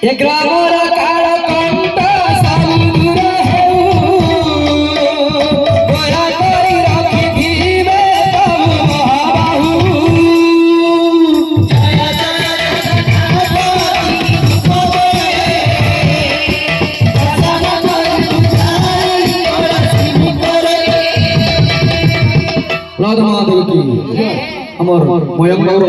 ଏ ଗ୍ରାମର କାଳ କଣ୍ଟ ସମୁଦ୍ର ହେଉ ଦୟା କରି ରଖିଥିବେ ପ୍ରଭୁ ମହାବାହୁ। राधा माधव की अमर मयंक और